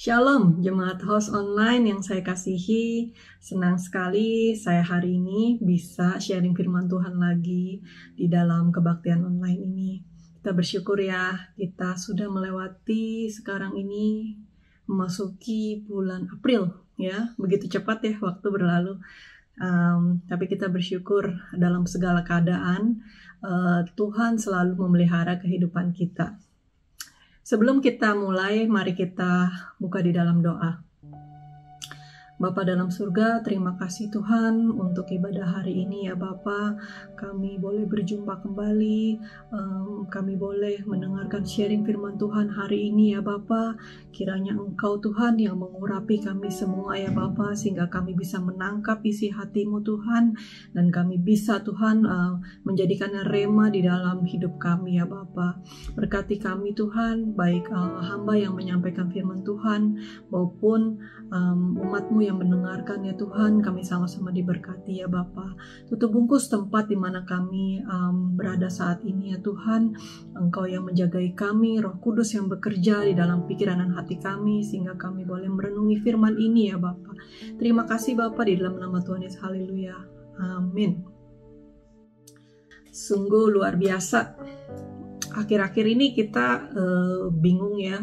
Shalom, Jemaat Host Online yang saya kasihi. Senang sekali saya hari ini bisa sharing firman Tuhan lagi di dalam kebaktian online ini. Kita bersyukur ya, kita sudah melewati sekarang ini memasuki bulan April ya. Begitu cepat ya waktu berlalu. Tapi kita bersyukur dalam segala keadaan Tuhan selalu memelihara kehidupan kita. Sebelum kita mulai, mari kita buka di dalam doa. Bapa dalam surga, terima kasih Tuhan untuk ibadah hari ini ya Bapa. Kami boleh berjumpa kembali, kami boleh mendengarkan sharing firman Tuhan hari ini ya Bapa. Kiranya Engkau Tuhan yang mengurapi kami semua ya Bapa, sehingga kami bisa menangkap isi hati-Mu Tuhan, dan kami bisa Tuhan menjadikannya rema di dalam hidup kami ya Bapa. Berkati kami Tuhan, baik hamba yang menyampaikan firman Tuhan maupun umat-Mu yang mendengarkan ya Tuhan. Kami sama-sama diberkati ya Bapa. Tutup bungkus tempat di mana kami berada saat ini ya Tuhan. Engkau yang menjagai kami, Roh Kudus yang bekerja di dalam pikiran dan hati kami, sehingga kami boleh merenungi firman ini ya Bapa. Terima kasih Bapa, di dalam nama Tuhan Yesus. Haleluya. Amin. Sungguh luar biasa. Akhir-akhir ini kita bingung ya.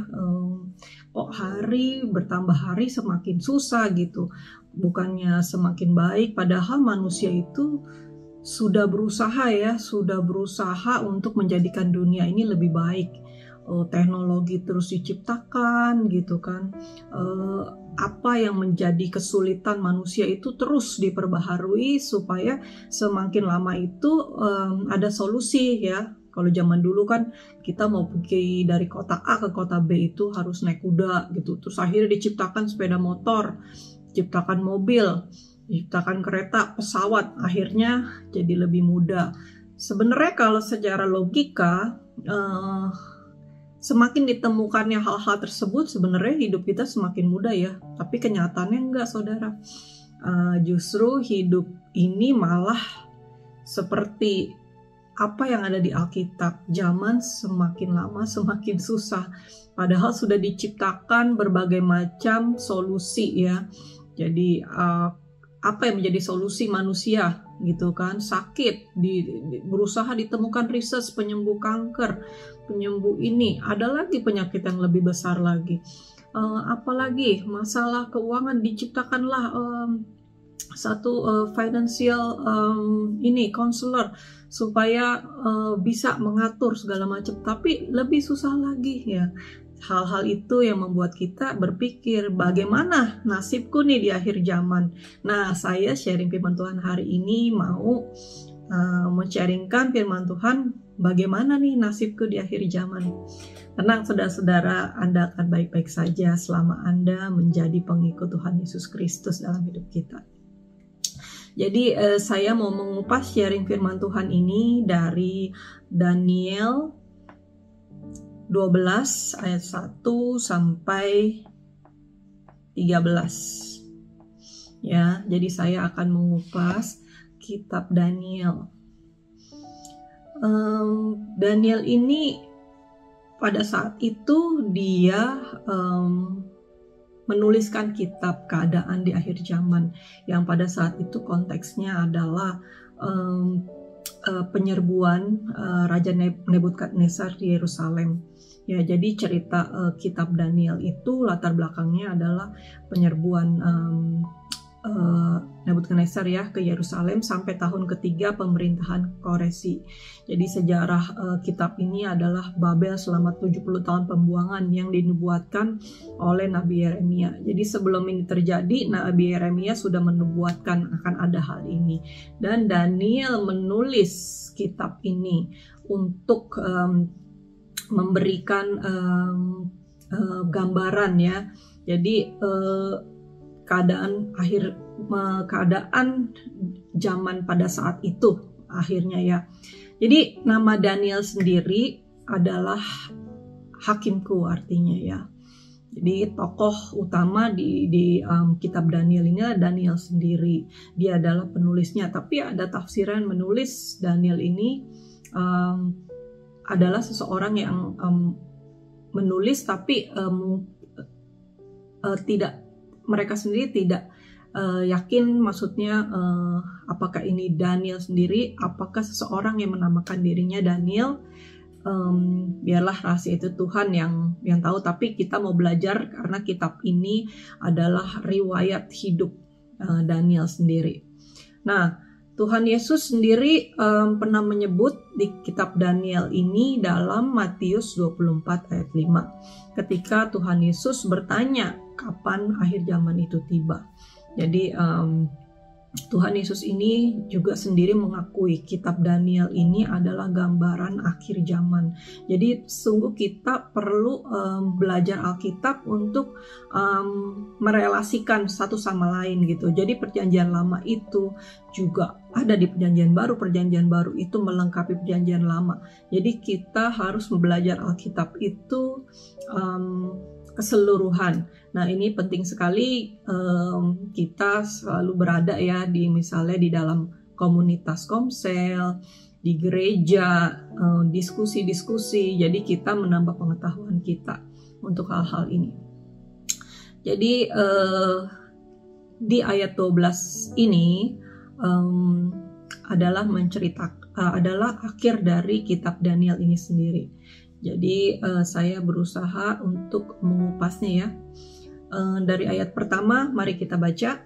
Kok hari bertambah hari semakin susah gitu, bukannya semakin baik, padahal manusia itu sudah berusaha untuk menjadikan dunia ini lebih baik. Teknologi terus diciptakan gitu kan, apa yang menjadi kesulitan manusia itu terus diperbaharui supaya semakin lama itu ada solusi ya. Kalau zaman dulu kan kita mau pergi dari kota A ke kota B itu harus naik kuda gitu. Terus akhirnya diciptakan sepeda motor, diciptakan mobil, diciptakan kereta, pesawat. Akhirnya jadi lebih mudah. Sebenarnya kalau secara logika, semakin ditemukannya hal-hal tersebut, sebenarnya hidup kita semakin mudah ya. Tapi kenyataannya enggak, saudara. Justru hidup ini malah seperti apa yang ada di Alkitab, zaman semakin lama semakin susah. Padahal sudah diciptakan berbagai macam solusi ya. Jadi apa yang menjadi solusi manusia gitu kan? Sakit, berusaha ditemukan riset penyembuh kanker, penyembuh ini. Ada lagi penyakit yang lebih besar lagi. Apalagi masalah keuangan, diciptakanlah satu financial counselor supaya bisa mengatur segala macam, tapi lebih susah lagi ya. Hal-hal itu yang membuat kita berpikir, bagaimana nasibku nih di akhir zaman. Nah, saya sharing firman Tuhan hari ini mau men-sharingkan firman Tuhan, bagaimana nih nasibku di akhir zaman. Tenang saudara-saudara, Anda akan baik-baik saja selama Anda menjadi pengikut Tuhan Yesus Kristus dalam hidup kita. Jadi saya mau mengupas sharing firman Tuhan ini dari Daniel 12 ayat 1 sampai 13. Ya, jadi saya akan mengupas kitab Daniel. Daniel ini pada saat itu dia menuliskan kitab keadaan di akhir zaman, yang pada saat itu konteksnya adalah penyerbuan Raja Nebukadnezar di Yerusalem. Ya, jadi cerita kitab Daniel itu latar belakangnya adalah penyerbuan Nebukadnezar ya ke Yerusalem sampai tahun ketiga pemerintahan Koresi. Jadi sejarah kitab ini adalah Babel selama 70 tahun pembuangan yang dinubuatkan oleh Nabi Yeremia. Jadi sebelum ini terjadi, Nabi Yeremia sudah menubuatkan akan ada hal ini. Dan Daniel menulis kitab ini untuk memberikan gambaran ya. Jadi keadaan zaman pada saat itu akhirnya ya. Jadi nama Daniel sendiri adalah hakimku artinya ya. Jadi tokoh utama di kitab Daniel ini adalah Daniel sendiri. Dia adalah penulisnya, tapi ada tafsiran menulis Daniel ini adalah seseorang yang menulis, tapi tidak, mereka sendiri tidak yakin, maksudnya apakah ini Daniel sendiri, apakah seseorang yang menamakan dirinya Daniel. Biarlah rahasia itu Tuhan yang tahu, tapi kita mau belajar karena kitab ini adalah riwayat hidup Daniel sendiri. Nah, Tuhan Yesus sendiri pernah menyebut di kitab Daniel ini dalam Matius 24 ayat 5, ketika Tuhan Yesus bertanya kapan akhir zaman itu tiba. Jadi Tuhan Yesus ini juga sendiri mengakui kitab Daniel ini adalah gambaran akhir zaman. Jadi sungguh kita perlu belajar Alkitab untuk merelasikan satu sama lain gitu. Jadi perjanjian lama itu juga ada di perjanjian baru itu melengkapi perjanjian lama. Jadi kita harus belajar Alkitab itu keseluruhan. Nah, ini penting sekali kita selalu berada ya di misalnya di dalam komunitas komsel, di gereja, diskusi-diskusi. Jadi kita menambah pengetahuan kita untuk hal-hal ini. Jadi di ayat 12 ini adalah adalah akhir dari kitab Daniel ini sendiri. Jadi saya berusaha untuk mengupasnya ya. Dari ayat pertama, mari kita baca.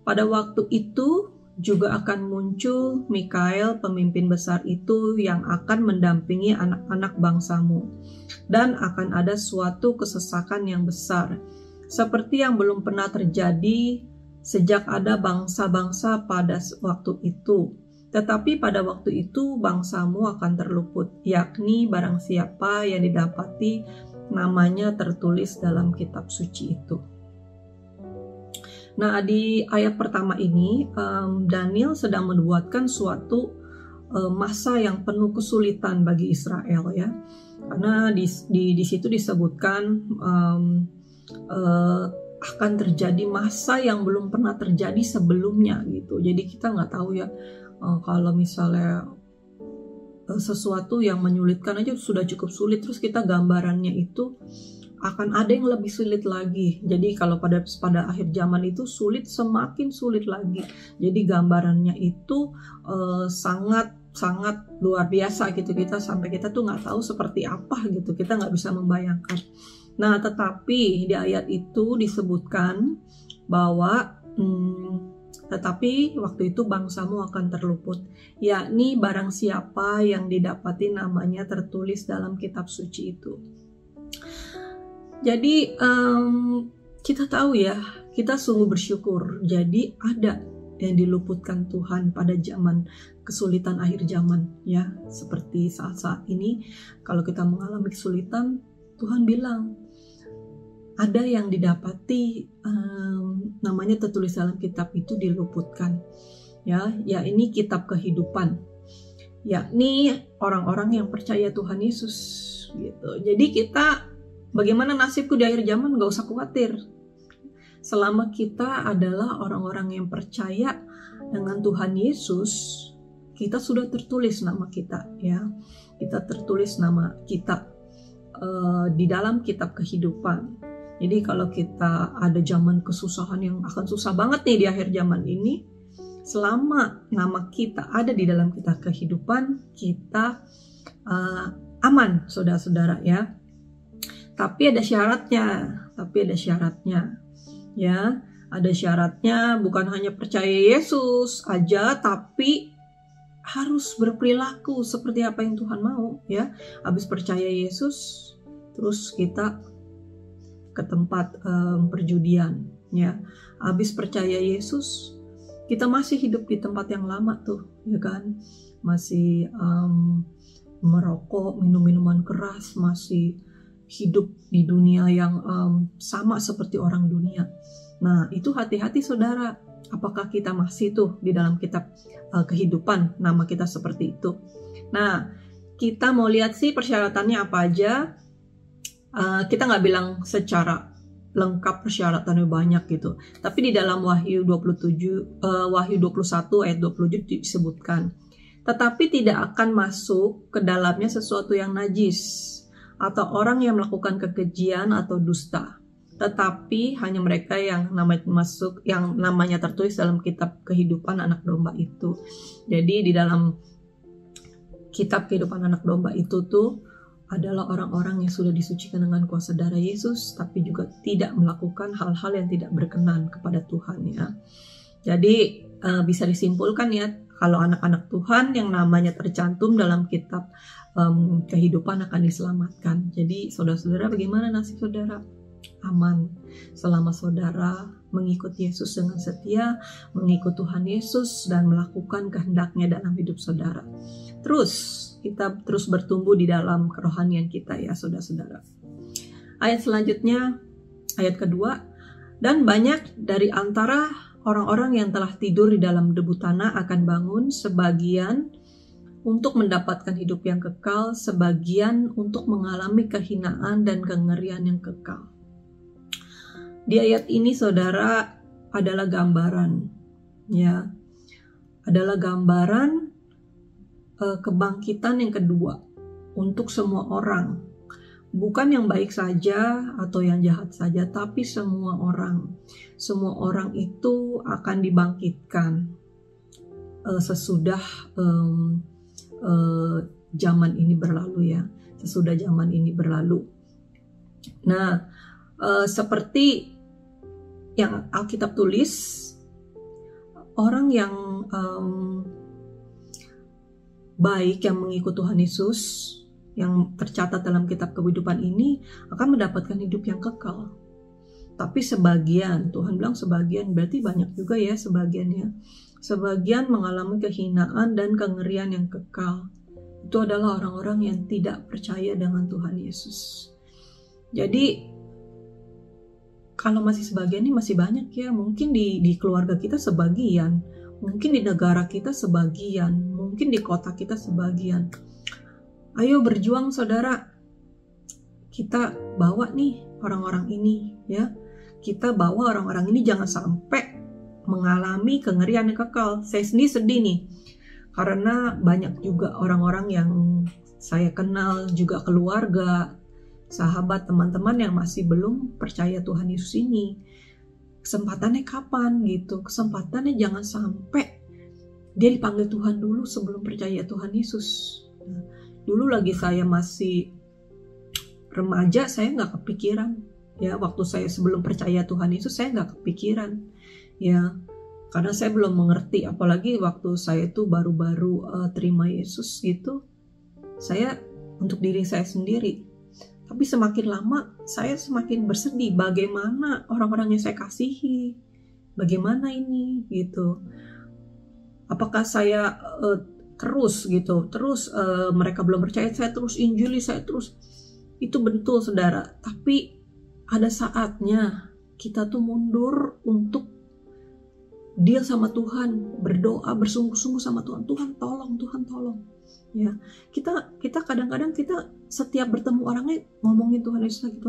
Pada waktu itu juga akan muncul Mikael, pemimpin besar itu, yang akan mendampingi anak-anak bangsamu. Dan akan ada suatu kesesakan yang besar, seperti yang belum pernah terjadi sejak ada bangsa-bangsa pada waktu itu. Tetapi pada waktu itu bangsamu akan terluput, yakni barang siapa yang didapati namanya tertulis dalam kitab suci itu. Nah, di ayat pertama ini Daniel sedang membuatkan suatu masa yang penuh kesulitan bagi Israel ya, karena di situ disebutkan akan terjadi masa yang belum pernah terjadi sebelumnya gitu. Jadi kita nggak tahu ya. Kalau misalnya sesuatu yang menyulitkan aja sudah cukup sulit, terus kita gambarannya itu akan ada yang lebih sulit lagi. Jadi kalau pada akhir zaman itu sulit, semakin sulit lagi. Jadi gambarannya itu sangat luar biasa gitu. Kita sampai kita tuh nggak tahu seperti apa gitu. Kita nggak bisa membayangkan. Nah, tetapi di ayat itu disebutkan bahwa tetapi waktu itu bangsamu akan terluput, yakni barang siapa yang didapati namanya tertulis dalam kitab suci itu. Jadi kita tahu ya, kita sungguh bersyukur. Jadi ada yang diluputkan Tuhan pada zaman kesulitan akhir zaman ya, seperti saat-saat ini. Kalau kita mengalami kesulitan, Tuhan bilang ada yang didapati namanya tertulis dalam kitab itu diluputkan ya ini kitab kehidupan, yakni orang-orang yang percaya Tuhan Yesus gitu. Jadi kita, bagaimana nasibku di akhir zaman, gak usah khawatir. Selama kita adalah orang-orang yang percaya dengan Tuhan Yesus, kita sudah tertulis nama kita ya, kita tertulis nama kita di dalam kitab kehidupan. Jadi kalau kita ada zaman kesusahan yang akan susah banget nih di akhir zaman ini, selama nama kita ada di dalam kitab kehidupan, kita aman, saudara-saudara ya. Tapi ada syaratnya ya. Ada syaratnya, bukan hanya percaya Yesus aja, tapi harus berperilaku seperti apa yang Tuhan mau ya. Habis percaya Yesus, terus kita ke tempat perjudian ya. Habis percaya Yesus, kita masih hidup di tempat yang lama tuh ya kan, masih merokok, minum minuman keras, masih hidup di dunia yang sama seperti orang dunia. Nah, itu hati-hati saudara, apakah kita masih tuh di dalam kitab kehidupan nama kita seperti itu. Nah, kita mau lihat sih persyaratannya apa aja. Kita nggak bilang secara lengkap persyaratannya banyak gitu, tapi di dalam Wahyu 21 ayat 27 disebutkan, tetapi tidak akan masuk ke dalamnya sesuatu yang najis atau orang yang melakukan kekejian atau dusta tetapi hanya mereka yang namanya tertulis dalam kitab kehidupan anak domba itu. Jadi di dalam kitab kehidupan anak domba itu tuh adalah orang-orang yang sudah disucikan dengan kuasa darah Yesus, tapi juga tidak melakukan hal-hal yang tidak berkenan kepada Tuhan ya. Jadi bisa disimpulkan ya, kalau anak-anak Tuhan yang namanya tercantum dalam kitab kehidupan akan diselamatkan. Jadi saudara-saudara, bagaimana nasib saudara? Aman selama saudara mengikut Yesus dengan setia, mengikut Tuhan Yesus dan melakukan kehendaknya dalam hidup saudara. Kita terus bertumbuh di dalam kerohanian kita ya saudara-saudara. Ayat selanjutnya, ayat kedua, dan banyak dari antara orang-orang yang telah tidur di dalam debu tanah akan bangun, sebagian untuk mendapatkan hidup yang kekal, sebagian untuk mengalami kehinaan dan kengerian yang kekal. Di ayat ini saudara adalah gambaran ya. Adalah gambaran kebangkitan yang kedua untuk semua orang. Bukan yang baik saja atau yang jahat saja, tapi semua orang. Semua orang itu akan dibangkitkan sesudah zaman ini berlalu ya. Sesudah zaman ini berlalu. Nah, seperti yang Alkitab tulis, orang yang baik yang mengikut Tuhan Yesus yang tercatat dalam kitab kehidupan ini akan mendapatkan hidup yang kekal. Tapi sebagian, Tuhan bilang sebagian, berarti banyak juga ya sebagiannya. Sebagian mengalami kehinaan dan kengerian yang kekal. Itu adalah orang-orang yang tidak percaya dengan Tuhan Yesus. Jadi kalau masih sebagian ini masih banyak ya, mungkin di keluarga kita sebagian, mungkin di negara kita sebagian, mungkin di kota kita sebagian. Ayo berjuang saudara, kita bawa nih orang-orang ini ya, kita bawa orang-orang ini jangan sampai mengalami kengerian yang kekal. Saya sendiri sedih nih, karena banyak juga orang-orang yang saya kenal, juga keluarga, sahabat, teman-teman yang masih belum percaya Tuhan Yesus ini. Kesempatannya kapan gitu? Kesempatannya jangan sampai dia dipanggil Tuhan dulu sebelum percaya Tuhan Yesus. Nah, dulu lagi saya masih remaja, saya nggak kepikiran. Ya, waktu saya sebelum percaya Tuhan Yesus, saya nggak kepikiran. Ya, karena saya belum mengerti. Apalagi waktu saya tuh baru-baru terima Yesus gitu. Saya untuk diri saya sendiri. Tapi semakin lama saya semakin bersedih, bagaimana orang-orang yang saya kasihi, bagaimana ini gitu. Apakah saya terus mereka belum percaya, saya terus injili, saya terus, itu betul saudara. Tapi ada saatnya kita tuh mundur untuk deal sama Tuhan, berdoa bersungguh-sungguh sama Tuhan. Tuhan tolong. Ya, kita kadang-kadang kita setiap bertemu orangnya ngomongin Tuhan Yesus lagi.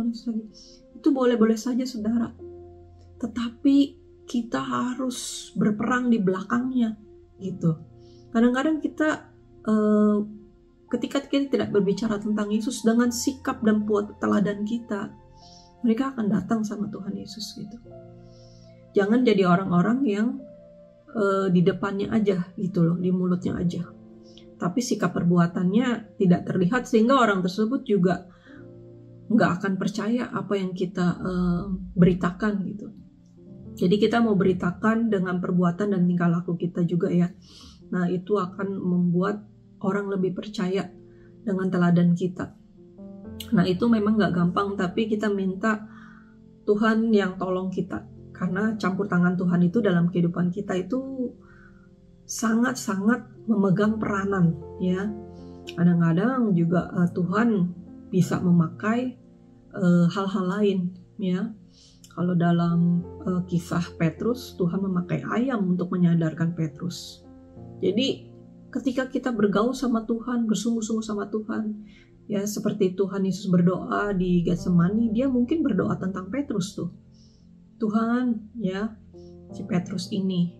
Itu boleh-boleh saja saudara. Tetapi kita harus berperang di belakangnya gitu. Kadang-kadang kita ketika kita tidak berbicara tentang Yesus dengan sikap dan teladan kita, mereka akan datang sama Tuhan Yesus gitu. Jangan jadi orang-orang yang di depannya aja gitu loh, di mulutnya aja. Tapi sikap perbuatannya tidak terlihat, sehingga orang tersebut juga nggak akan percaya apa yang kita beritakan gitu. Jadi kita mau beritakan dengan perbuatan dan tingkah laku kita juga ya. Nah, itu akan membuat orang lebih percaya dengan teladan kita. Nah, itu memang nggak gampang, tapi kita minta Tuhan yang tolong kita. Karena campur tangan Tuhan itu dalam kehidupan kita itu sangat-sangat memegang peranan ya. Kadang-kadang juga Tuhan bisa memakai hal-hal lain ya. Kalau dalam kisah Petrus, Tuhan memakai ayam untuk menyadarkan Petrus. Jadi ketika kita bergaul sama Tuhan, bersungguh-sungguh sama Tuhan, ya seperti Tuhan Yesus berdoa di Getsemani, dia mungkin berdoa tentang Petrus tuh. Tuhan ya, si Petrus ini,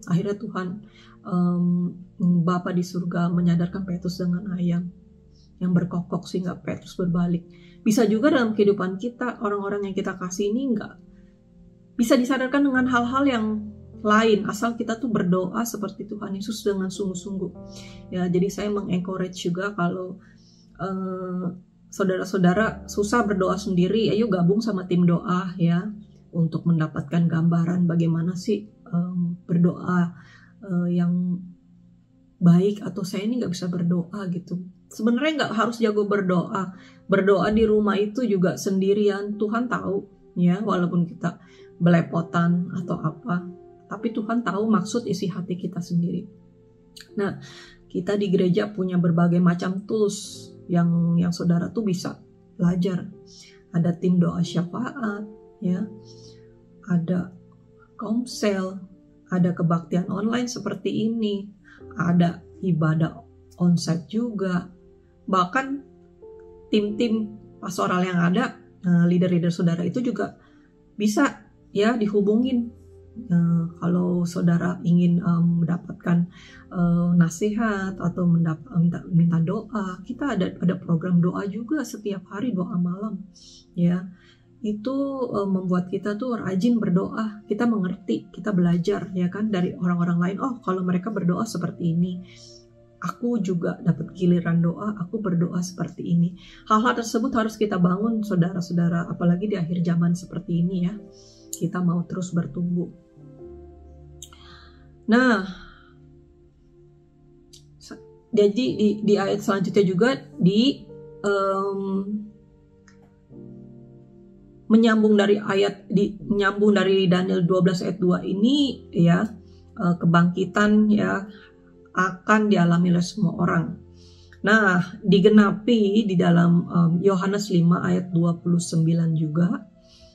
akhirnya Tuhan Bapa di surga menyadarkan Petrus dengan ayam. yang berkokok sehingga Petrus berbalik. Bisa juga dalam kehidupan kita, orang-orang yang kita kasih ini nggak bisa disadarkan dengan hal-hal yang lain, asal kita tuh berdoa seperti Tuhan Yesus dengan sungguh-sungguh. Ya, jadi saya mengencourage juga kalau saudara-saudara susah berdoa sendiri, ayo gabung sama tim doa ya, untuk mendapatkan gambaran bagaimana sih berdoa yang baik, atau saya ini nggak bisa berdoa gitu. Sebenarnya nggak harus jago berdoa. Berdoa di rumah itu juga sendirian, Tuhan tahu ya, walaupun kita belepotan atau apa, tapi Tuhan tahu maksud isi hati kita sendiri. Nah, kita di gereja punya berbagai macam tools yang saudara tuh bisa belajar. Ada tim doa syafaat, ya, ada komsel, ada kebaktian online seperti ini, ada ibadah onsite juga, bahkan tim-tim pastoral yang ada, leader-leader saudara itu juga bisa ya dihubungin. Kalau saudara ingin mendapatkan nasihat atau minta doa, kita ada program doa juga setiap hari, doa malam ya. Itu membuat kita tuh rajin berdoa. Kita mengerti, kita belajar ya kan dari orang-orang lain. Oh, kalau mereka berdoa seperti ini, aku juga dapat giliran doa, aku berdoa seperti ini. Hal-hal tersebut harus kita bangun, saudara-saudara, apalagi di akhir zaman seperti ini ya. Kita mau terus bertumbuh. Nah, jadi di ayat selanjutnya juga menyambung dari Daniel 12 ayat 2 ini ya, kebangkitan ya akan dialami oleh semua orang. Nah, digenapi di dalam Yohanes 5 ayat 29 juga.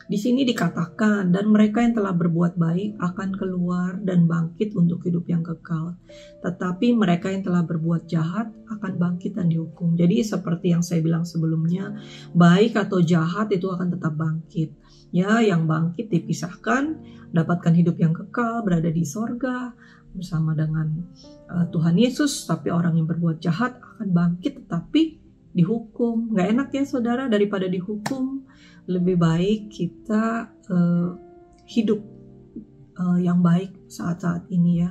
Di sini dikatakan, dan mereka yang telah berbuat baik akan keluar dan bangkit untuk hidup yang kekal. Tetapi mereka yang telah berbuat jahat akan bangkit dan dihukum. Jadi seperti yang saya bilang sebelumnya, baik atau jahat itu akan tetap bangkit. Ya, yang bangkit dipisahkan, dapatkan hidup yang kekal, berada di sorga bersama dengan Tuhan Yesus. Tapi orang yang berbuat jahat akan bangkit tetapi dihukum. Gak enak ya saudara, daripada dihukum, lebih baik kita hidup yang baik saat-saat ini ya.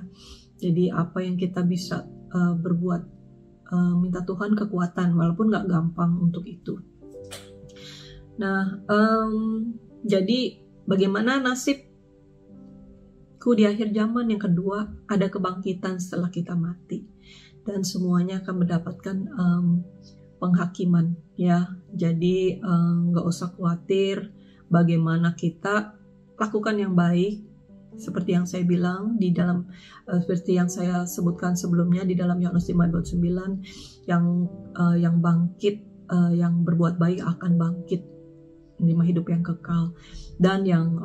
Jadi apa yang kita bisa berbuat, minta Tuhan kekuatan, walaupun gak gampang untuk itu. Nah, jadi bagaimana nasibku di akhir zaman? Yang kedua, ada kebangkitan setelah kita mati, dan semuanya akan mendapatkan penghakiman ya. Jadi nggak usah khawatir bagaimana kita lakukan yang baik, seperti yang saya bilang di dalam seperti yang saya sebutkan sebelumnya di dalam Yohanes 5:9, yang bangkit, yang berbuat baik akan bangkit menerima hidup yang kekal, dan yang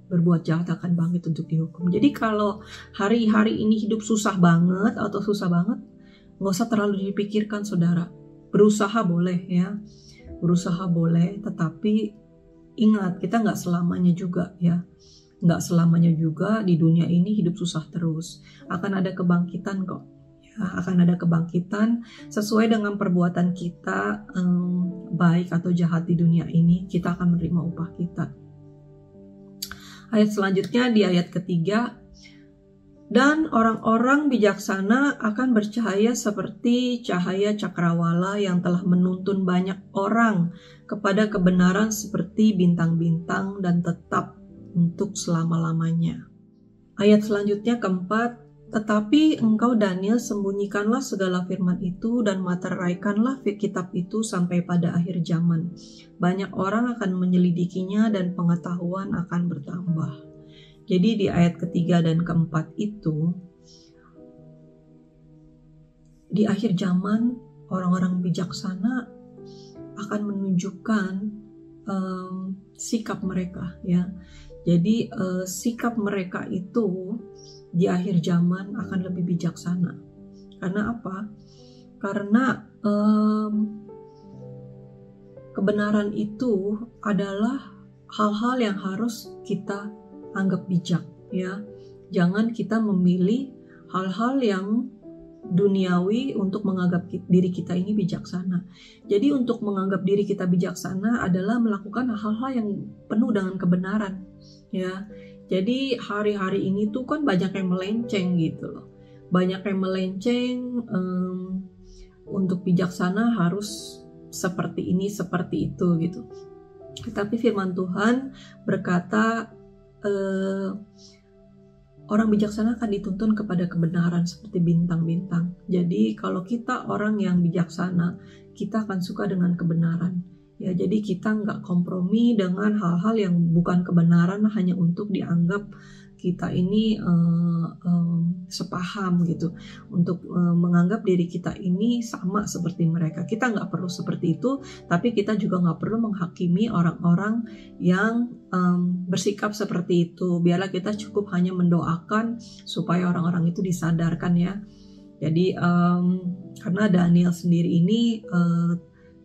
berbuat jahat akan bangkit untuk dihukum. Jadi kalau hari-hari ini hidup susah banget atau susah banget, nggak usah terlalu dipikirkan saudara. Berusaha boleh ya, berusaha boleh, tetapi ingat, kita nggak selamanya juga ya, nggak selamanya juga di dunia ini hidup susah terus. Akan ada kebangkitan kok ya, akan ada kebangkitan sesuai dengan perbuatan kita, baik atau jahat di dunia ini, kita akan menerima upah kita. Ayat selanjutnya di ayat ketiga, dan orang-orang bijaksana akan bercahaya seperti cahaya cakrawala yang telah menuntun banyak orang kepada kebenaran seperti bintang-bintang dan tetap untuk selama-lamanya. Ayat selanjutnya keempat, tetapi engkau Daniel sembunyikanlah segala firman itu dan materaikanlah kitab itu sampai pada akhir zaman. Banyak orang akan menyelidikinya dan pengetahuan akan bertambah. Jadi di ayat ketiga dan keempat itu, di akhir zaman orang-orang bijaksana akan menunjukkan sikap mereka ya. Jadi sikap mereka itu di akhir zaman akan lebih bijaksana. Karena apa? Karena kebenaran itu adalah hal-hal yang harus kita anggap bijak ya. Jangan kita memilih hal-hal yang duniawi untuk menganggap diri kita ini bijaksana. Jadi untuk menganggap diri kita bijaksana adalah melakukan hal-hal yang penuh dengan kebenaran, ya. Jadi hari-hari ini tuh kan banyak yang melenceng gitu loh. Banyak yang melenceng, untuk bijaksana harus seperti ini, seperti itu gitu. Tetapi firman Tuhan berkata, orang bijaksana akan dituntun kepada kebenaran seperti bintang-bintang. Jadi kalau kita orang yang bijaksana, kita akan suka dengan kebenaran. Ya, jadi kita nggak kompromi dengan hal-hal yang bukan kebenaran hanya untuk dianggap kita ini sepaham gitu, untuk menganggap diri kita ini sama seperti mereka. Kita nggak perlu seperti itu, tapi kita juga nggak perlu menghakimi orang-orang yang bersikap seperti itu. Biarlah kita cukup hanya mendoakan supaya orang-orang itu disadarkan, ya. Jadi karena Daniel sendiri ini,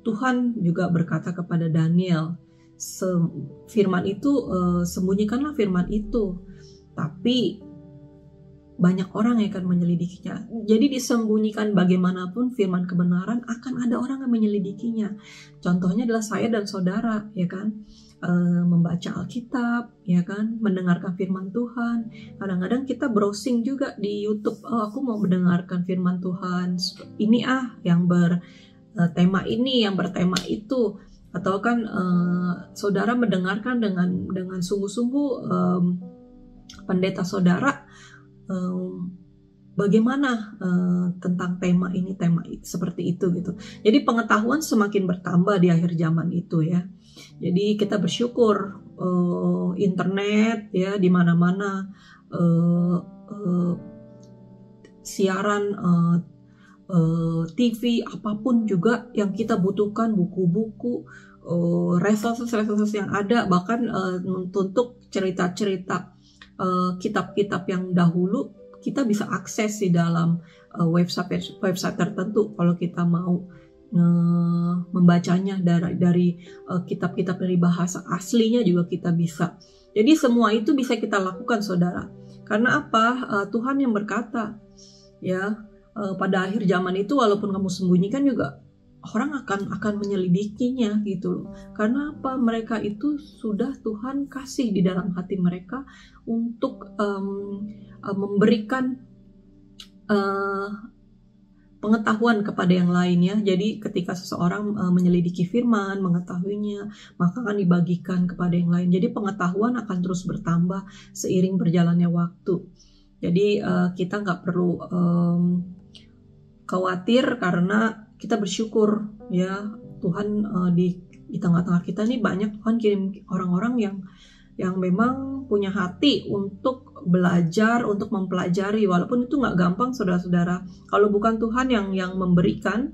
Tuhan juga berkata kepada Daniel, firman itu, sembunyikanlah firman itu, tapi banyak orang yang akan menyelidikinya. Jadi disembunyikan bagaimanapun firman kebenaran, akan ada orang yang menyelidikinya. Contohnya adalah saya dan saudara, ya kan, membaca Alkitab, ya kan, mendengarkan firman Tuhan. Kadang-kadang kita browsing juga di YouTube, aku mau mendengarkan firman Tuhan, ini yang bertema ini, yang bertema itu. Atau kan saudara mendengarkan dengan sungguh-sungguh pendeta saudara bagaimana tentang tema ini, seperti itu gitu. Jadi pengetahuan semakin bertambah di akhir zaman itu, ya. Jadi kita bersyukur internet, ya, di mana-mana, siaran TV, apapun juga yang kita butuhkan, buku-buku, resources yang ada, bahkan untuk cerita-cerita kitab-kitab yang dahulu kita bisa akses di dalam website tertentu kalau kita mau membacanya dari kitab-kitab dari bahasa aslinya juga kita bisa. Jadi semua itu bisa kita lakukan, saudara. Karena apa? Tuhan yang berkata, ya, pada akhir zaman itu walaupun kamu sembunyikan juga orang akan menyelidikinya gitu loh. Karena apa? Mereka itu sudah Tuhan kasih di dalam hati mereka untuk memberikan pengetahuan kepada yang lainnya. Jadi ketika seseorang menyelidiki firman, mengetahuinya, maka akan dibagikan kepada yang lain. Jadi pengetahuan akan terus bertambah seiring berjalannya waktu. Jadi kita nggak perlu khawatir, karena kita bersyukur, ya, Tuhan di tengah-tengah kita nih banyak Tuhan kirim orang-orang yang memang punya hati untuk belajar, untuk mempelajari, walaupun itu nggak gampang, saudara-saudara. Kalau bukan Tuhan yang memberikan,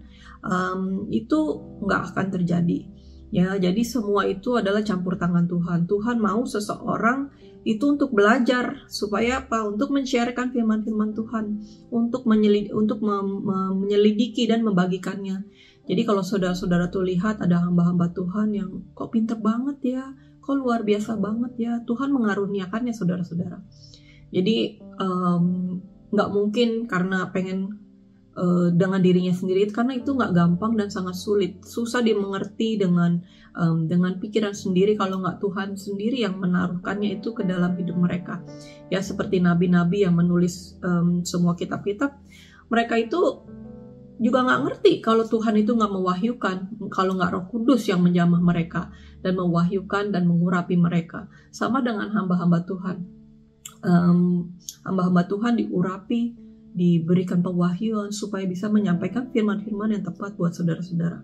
itu nggak akan terjadi, ya. Jadi semua itu adalah campur tangan Tuhan. Tuhan mau seseorang itu untuk belajar, supaya apa? Untuk men-sharekan firman-firman Tuhan, untuk menyelidiki dan membagikannya. Jadi kalau saudara-saudara tuh lihat ada hamba-hamba Tuhan yang kok pinter banget ya, kok luar biasa banget ya, Tuhan mengaruniakannya, saudara-saudara. Jadi nggak mungkin karena pengen dengan dirinya sendiri, karena itu nggak gampang dan sangat susah dimengerti dengan pikiran sendiri kalau nggak Tuhan sendiri yang menaruhkannya itu ke dalam hidup mereka. Ya, seperti nabi-nabi yang menulis semua kitab-kitab, mereka itu juga nggak ngerti kalau Tuhan itu nggak mewahyukan, kalau nggak Roh Kudus yang menjamah mereka dan mewahyukan dan mengurapi mereka. Sama dengan hamba-hamba Tuhan. Hamba-hamba Tuhan diurapi, diberikan pewahyuan supaya bisa menyampaikan firman-firman yang tepat buat saudara-saudara.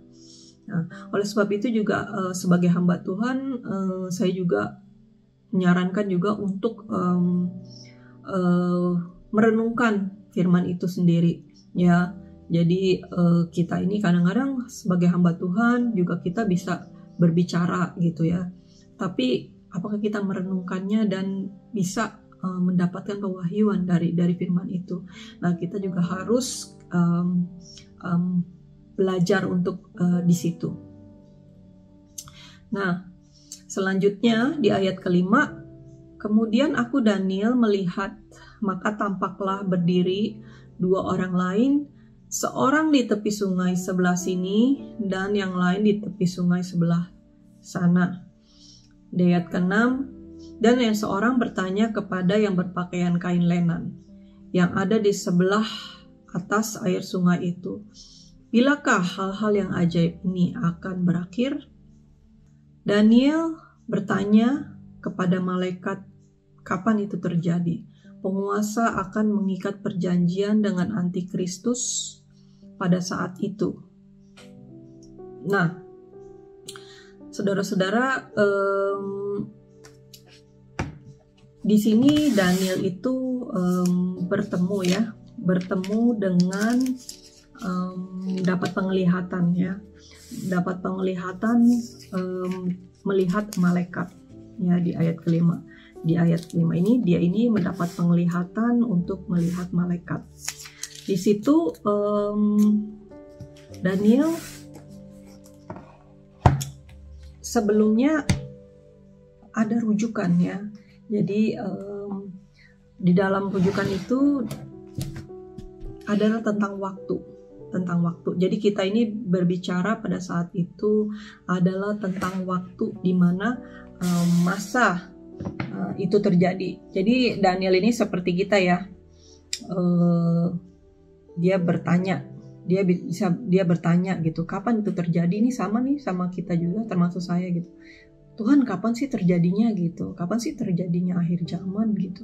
Nah, oleh sebab itu juga sebagai hamba Tuhan, saya juga menyarankan juga untuk merenungkan firman itu sendiri, ya. Jadi kita ini kadang-kadang sebagai hamba Tuhan juga kita bisa berbicara gitu, ya. Tapi apakah kita merenungkannya dan bisa mendapatkan pewahyuan dari firman itu? Nah, kita juga harus belajar untuk di situ. Nah, selanjutnya di ayat ke-5, kemudian aku Daniel melihat, maka tampaklah berdiri dua orang lain, seorang di tepi sungai sebelah sini dan yang lain di tepi sungai sebelah sana. Di ayat ke-6, dan yang seorang bertanya kepada yang berpakaian kain lenan yang ada di sebelah atas air sungai itu, bilakah hal-hal yang ajaib ini akan berakhir? Daniel bertanya kepada malaikat, kapan itu terjadi? Penguasa akan mengikat perjanjian dengan antikristus pada saat itu. Nah, saudara-saudara, di sini Daniel itu bertemu dengan dapat penglihatan melihat malaikat ya di ayat kelima. Di ayat kelima ini dia mendapat penglihatan untuk melihat malaikat. Di situ Daniel sebelumnya ada rujukan ya. Jadi di dalam rujukan itu adalah tentang waktu. Jadi kita ini berbicara pada saat itu adalah tentang waktu di mana masa itu terjadi. Jadi Daniel ini seperti kita ya. Dia bertanya gitu, kapan itu terjadi? Ini sama kita juga, termasuk saya gitu. Tuhan, kapan sih terjadinya gitu? Kapan sih terjadinya akhir zaman gitu?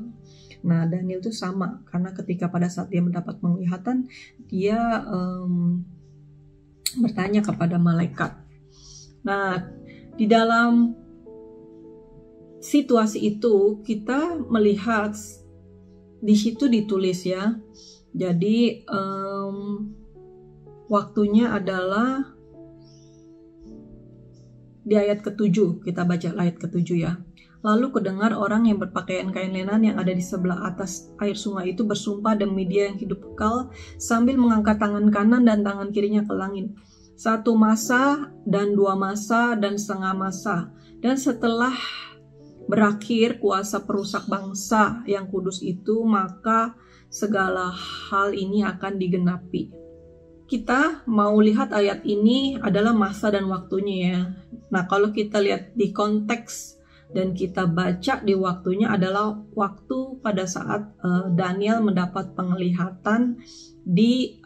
Nah, Daniel itu sama, karena ketika pada saat dia mendapat penglihatan, dia bertanya kepada malaikat. Nah, di dalam situasi itu kita melihat di situ ditulis ya. Jadi waktunya adalah di ayat ke-7, kita baca ayat ke-7 ya. Lalu kudengar orang yang berpakaian kain lenan yang ada di sebelah atas air sungai itu bersumpah demi Dia yang hidup kekal sambil mengangkat tangan kanan dan tangan kirinya ke langit. 1 masa dan 2 masa dan setengah masa. Dan setelah berakhir kuasa perusak bangsa yang kudus itu, maka segala hal ini akan digenapi. Kita mau lihat ayat ini adalah masa dan waktunya ya. Nah, kalau kita lihat di konteks dan kita baca di waktunya adalah waktu pada saat Daniel mendapat penglihatan di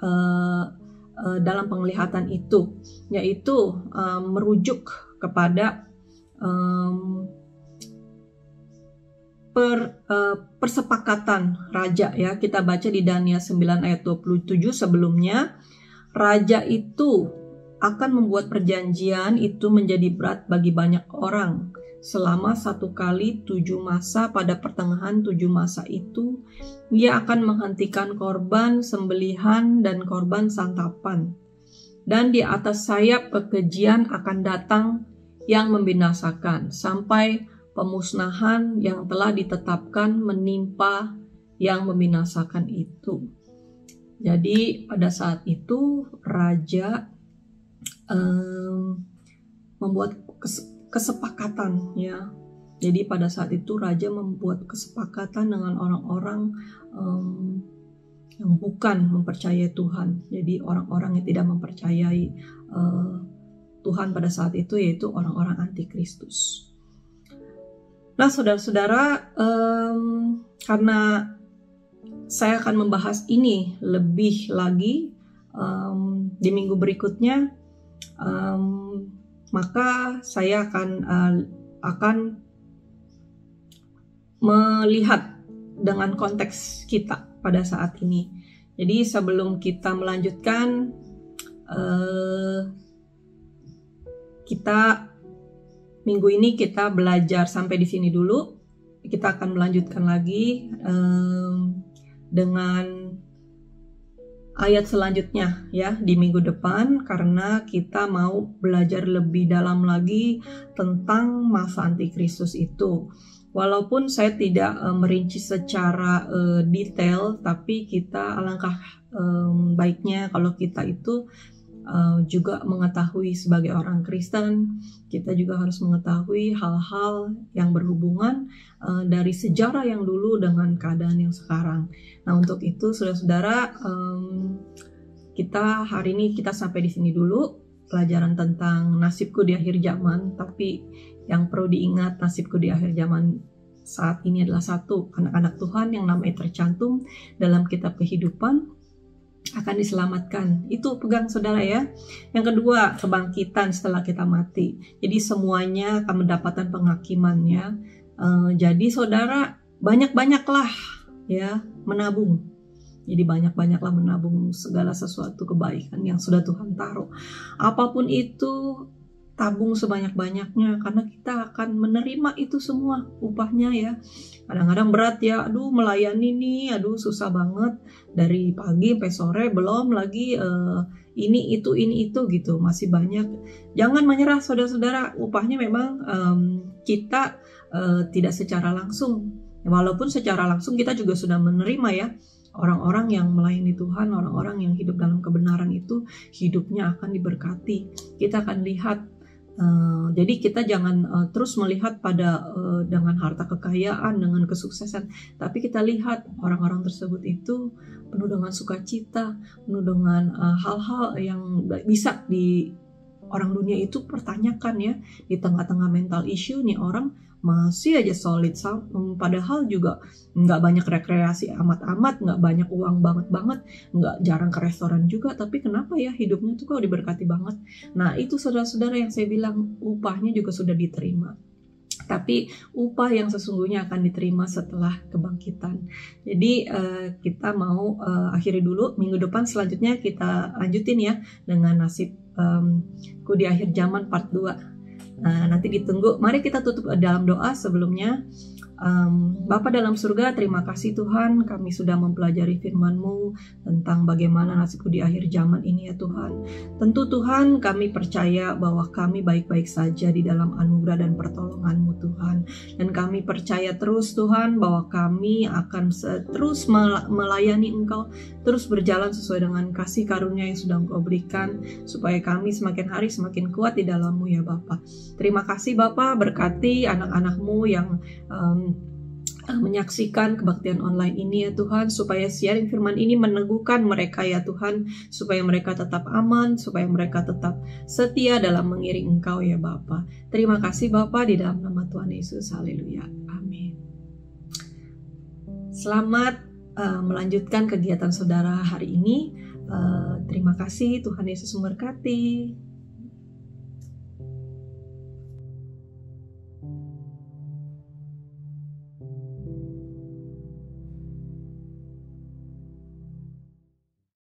dalam penglihatan itu, yaitu merujuk kepada persepakatan raja ya. Kita baca di Daniel 9 ayat 27 sebelumnya. Raja itu akan membuat perjanjian itu menjadi berat bagi banyak orang selama 1 kali 7 masa. Pada pertengahan 7 masa itu ia akan menghentikan korban sembelihan dan korban santapan, dan di atas sayap kekejian akan datang yang membinasakan sampai pemusnahan yang telah ditetapkan menimpa yang membinasakan itu. Jadi pada saat itu raja membuat kesepakatan ya. Jadi pada saat itu raja membuat kesepakatan dengan orang-orang yang bukan mempercayai Tuhan. Jadi orang-orang yang tidak mempercayai Tuhan pada saat itu, yaitu orang-orang antikristus. Nah, saudara-saudara, karena saya akan membahas ini lebih lagi di minggu berikutnya, maka saya akan melihat dengan konteks kita pada saat ini. Jadi sebelum kita melanjutkan, minggu ini kita belajar sampai di sini dulu. Kita akan melanjutkan lagi dengan ayat selanjutnya ya di minggu depan, karena kita mau belajar lebih dalam lagi tentang masa antikristus itu. Walaupun saya tidak merinci secara detail, tapi kita alangkah baiknya kalau kita itu juga mengetahui sebagai orang Kristen, kita juga harus mengetahui hal-hal yang berhubungan dari sejarah yang dulu dengan keadaan yang sekarang. Nah, untuk itu saudara-saudara, kita hari ini kita sampai di sini dulu pelajaran tentang nasibku di akhir zaman. Tapi yang perlu diingat, nasibku di akhir zaman saat ini adalah satu, anak-anak Tuhan yang namanya tercantum dalam kitab kehidupan akan diselamatkan. Itu pegang saudara ya. Yang kedua, kebangkitan setelah kita mati. Jadi semuanya akan mendapatkan penghakimannya. Jadi saudara banyak-banyaklah ya menabung. Jadi banyak-banyaklah menabung segala sesuatu kebaikan yang sudah Tuhan taruh. Apapun itu, tabung sebanyak-banyaknya, karena kita akan menerima itu semua upahnya ya. Kadang-kadang berat ya, aduh melayani nih, aduh susah banget dari pagi sampai sore, belum lagi ini itu gitu, masih banyak. Jangan menyerah saudara-saudara, upahnya memang kita tidak secara langsung, walaupun secara langsung kita juga sudah menerima ya. Orang-orang yang melayani Tuhan, orang-orang yang hidup dalam kebenaran itu hidupnya akan diberkati. Kita akan lihat. Jadi kita jangan terus melihat pada dengan harta kekayaan, dengan kesuksesan, tapi kita lihat orang-orang tersebut itu penuh dengan sukacita, penuh dengan hal-hal yang bisa di orang dunia itu pertanyakan ya. Di tengah-tengah mental issue nih orang masih aja solid, padahal juga nggak banyak rekreasi amat-amat, nggak banyak uang banget-banget, nggak jarang ke restoran juga, tapi kenapa ya hidupnya tuh kok diberkati banget. Nah itu saudara-saudara yang saya bilang upahnya juga sudah diterima. Tapi upah yang sesungguhnya akan diterima setelah kebangkitan. Jadi kita mau akhiri dulu. Minggu depan selanjutnya kita lanjutin ya dengan nasibku di akhir zaman part 2. Nah, nanti ditunggu. Mari kita tutup dalam doa sebelumnya. Bapa dalam surga, terima kasih Tuhan, kami sudah mempelajari firman-Mu tentang bagaimana nasibku di akhir zaman ini ya Tuhan. Tentu Tuhan, kami percaya bahwa kami baik-baik saja di dalam anugerah dan pertolongan-Mu Tuhan. Dan kami percaya terus Tuhan bahwa kami akan terus melayani Engkau, terus berjalan sesuai dengan kasih karunia yang sudah Engkau berikan, supaya kami semakin hari semakin kuat di dalam-Mu ya Bapa. Terima kasih Bapa, berkati anak-anak-Mu yang menyaksikan kebaktian online ini ya Tuhan, supaya sharing firman ini meneguhkan mereka ya Tuhan, supaya mereka tetap aman, supaya mereka tetap setia dalam mengiring Engkau ya Bapa. Terima kasih Bapa, di dalam nama Tuhan Yesus, haleluya, amin. Selamat melanjutkan kegiatan saudara hari ini. Terima kasih, Tuhan Yesus memberkati.